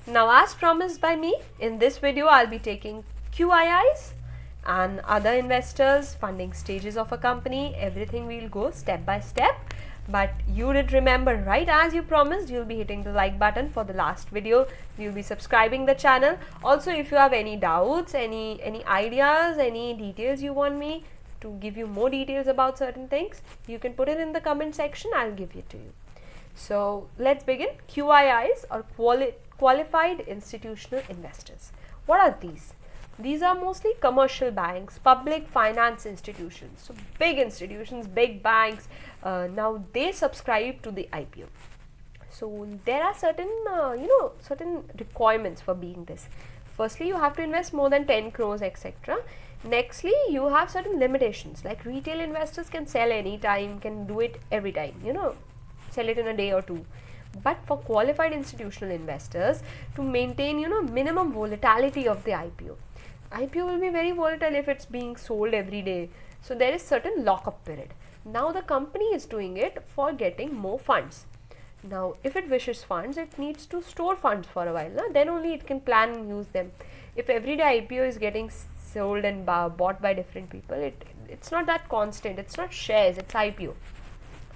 Now, as promised by me, in this video I'll be taking QIIs and other investors, funding stages of a company, everything we'll go step by step. But you did remember, right, as you promised, you'll be hitting the like button for the last video. You'll be subscribing the channel. Also, if you have any doubts, any ideas, any details you want me to give you more details about certain things, you can put it in the comment section. I'll give it to you. So let's begin. QIIs or qualified institutional investors. What are these? These are mostly commercial banks, public finance institutions, so big institutions, big banks. Now they subscribe to the IPO. So there are certain certain requirements for being this. Firstly, you have to invest more than 10 crores, etc. Nextly, you have certain limitations, like retail investors can sell anytime, can do it every time, sell it in a day or two. But for qualified institutional investors, to maintain minimum volatility of the IPO will be very volatile if it's being sold every day. So there is certain lockup period. Now the company is doing it for getting more funds. Now if it wishes funds, it needs to store funds for a while. Then only it can plan and use them. If every day IPO is getting sold and bought by different people, it's not that constant. It's not shares, it's IPO.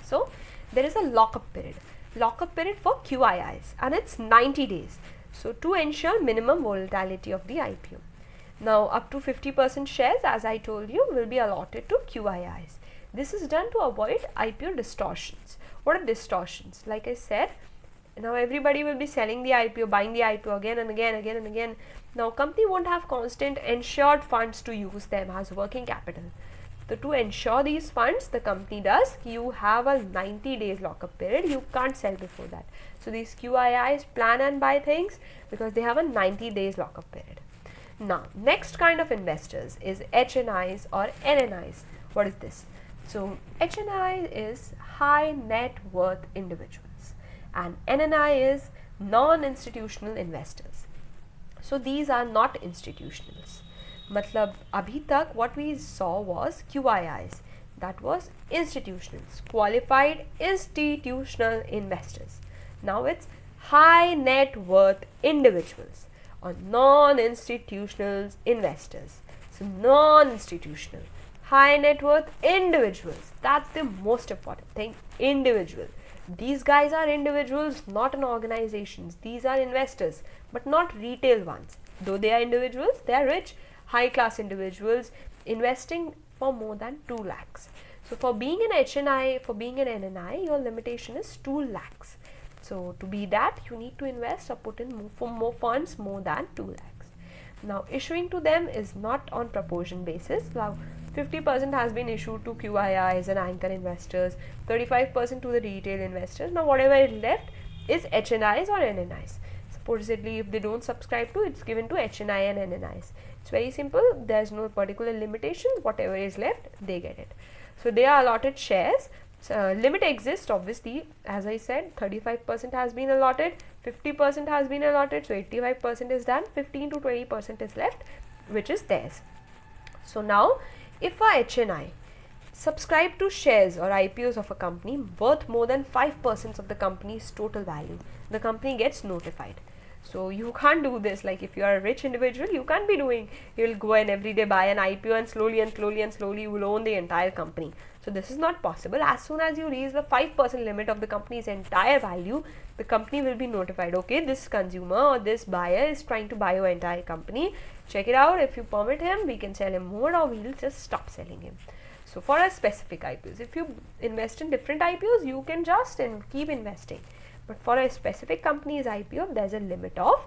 So there is a lockup period for QIIs, and it's 90 days. So to ensure minimum volatility of the IPO. Now up to 50% shares, as I told you, will be allotted to QIIs. This is done to avoid IPO distortions. What are distortions? Like I said, now everybody will be selling the IPO, buying the IPO again and again. Now company won't have constant ensured funds to use them as working capital. So to ensure these funds, the company does, you have a 90 days lockup period. You can't sell before that. So these QIIs plan and buy things because they have a 90 days lockup period. Now, next kind of investors is HNIs or NNIs. What is this? So HNI is high net worth individuals and NNI is non-institutional investors. So these are not institutionals. Matlab, abhi tak what we saw was QIIs, that was institutionals, qualified institutional investors. Now it's high net worth individuals or non-institutional investors. So non-institutional, high net worth individuals, that's the most important thing. Individual, these guys are individuals, not an organizations. These are investors but not retail ones. Though they are individuals, they are rich, high class individuals investing for more than 2 lakhs. So for being an HNI, for being an NNI, your limitation is 2 lakhs. So to be that, you need to invest or put in more funds more than 2 lakhs. Now issuing to them is not on proportion basis. Now 50% has been issued to QIIs and anchor investors, 35% to the retail investors. Now whatever is left is HNIs or NNIs. Supposedly if they don't subscribe to, it's given to HNI and NNIs. It's very simple. There's no particular limitation. Whatever is left, they get it. So they are allotted shares. Limit exists, obviously. As I said, 35% has been allotted, 50% has been allotted, so 85% is done, 15 to 20% is left, which is theirs. So now if a HNI subscribe to shares or IPOs of a company worth more than 5% of the company's total value, the company gets notified. So you can't do this, like if you are a rich individual, you can't be doing, you will go and every day buy an IPO and slowly you will own the entire company. So this is not possible. As soon as you reach the 5% limit of the company's entire value, the company will be notified, okay, this consumer or this buyer is trying to buy your entire company, check it out. If you permit him, we can sell him more or we'll just stop selling him. So for a specific IPOs, if you invest in different IPOs, you can just keep investing. But for a specific company's IPO, there's a limit of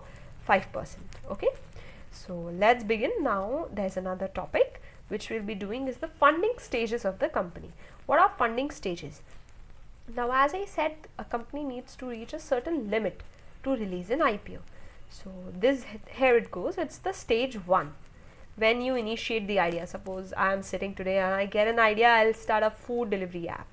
5%. Okay. So let's begin now. There's another topic which we'll be doing is the funding stages of the company. What are funding stages? Now, as I said, a company needs to reach a certain limit to release an IPO. So this, here it goes. It's the stage 1. When you initiate the idea, suppose I am sitting today and I get an idea, I'll start a food delivery app.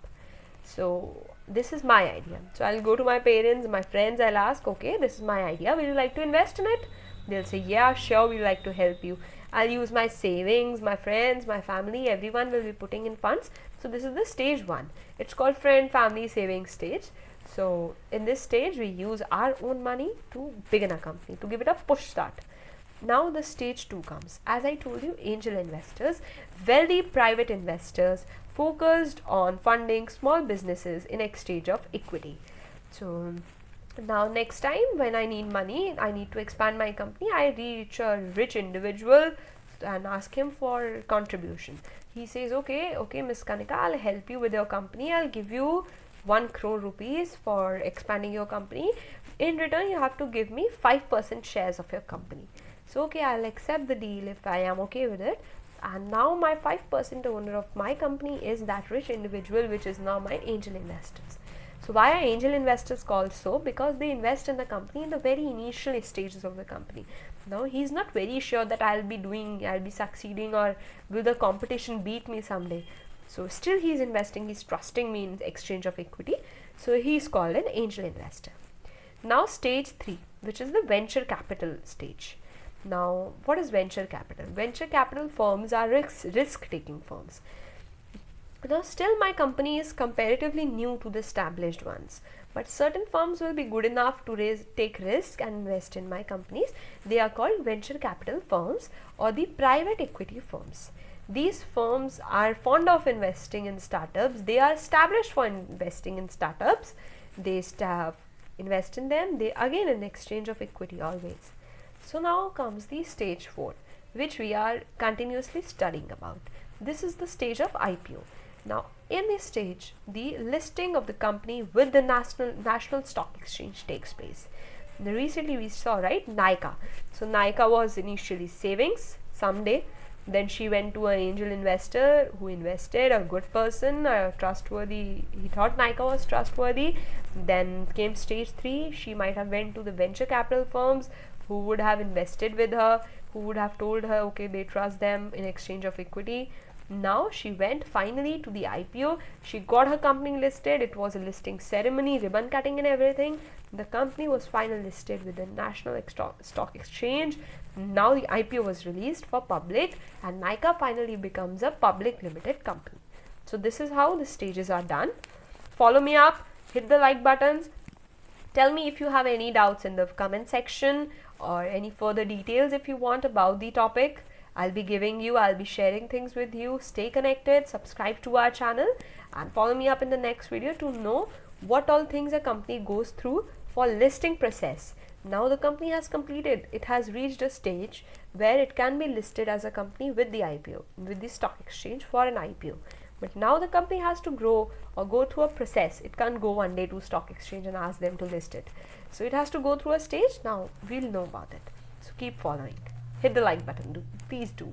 So this is my idea. So I'll go to my parents, my friends, I'll ask, okay, this is my idea, will you like to invest in it? They'll say, yeah, sure, we'd like to help you. I'll use my savings, my friends, my family, everyone will be putting in funds. So this is the stage 1. It's called friend family savings stage. So in this stage, we use our own money to begin a company, to give it a push start. Now the stage 2 comes. As I told you, angel investors, wealthy private investors focused on funding small businesses in exchange of equity. So now next time when I need money, I need to expand my company, I reach a rich individual and ask him for contribution. He says, okay, Miss Kanika, I'll help you with your company. I'll give you 1 crore rupees for expanding your company. In return, you have to give me 5% shares of your company. So okay, I'll accept the deal if I am okay with it. And now my 5% owner of my company is that rich individual, which is now my angel investors. So why are angel investors called so? Because they invest in the company in the very initial stages of the company. Now he's not very sure that I'll be succeeding, or will the competition beat me someday. So still he's investing, he's trusting me in exchange of equity. So he's called an angel investor. Now stage 3, which is the venture capital stage. Now what is venture capital? Venture capital firms are risk-taking firms. Now still my company is comparatively new to the established ones, but certain firms will be good enough to take risk and invest in my companies. They are called venture capital firms or the private equity firms. These firms are fond of investing in startups. They are established for investing in startups. They invest in them, they again in exchange of equity always. So now comes the stage 4, which we are continuously studying about. This is the stage of IPO. Now in this stage, the listing of the company with the national stock exchange takes place. Recently we saw, right, Nykaa. So Nykaa was initially savings someday, then she went to an angel investor who invested, a good person, trustworthy. He thought Nykaa was trustworthy. Then came stage 3. She might have went to the venture capital firms who would have invested with her, who would have told her, okay, they trust them in exchange of equity. Now she went finally to the IPO. She got her company listed. It was a listing ceremony, ribbon cutting and everything. The company was finally listed with the National Stock Exchange. Now the IPO was released for public and Nykaa finally becomes a public limited company. So this is how the stages are done. Follow me up, hit the like buttons. Tell me if you have any doubts in the comment section or any further details if you want about the topic. I'll be sharing things with you. Stay connected, subscribe to our channel and follow me up in the next video to know what all things a company goes through for listing process. Now the company has completed, it has reached a stage where it can be listed as a company with the IPO, with the stock exchange for an IPO. But now the company has to grow or go through a process. It can't go one day to stock exchange and ask them to list it. So it has to go through a stage. Now we'll know about it. So keep following. Hit the like button, please do.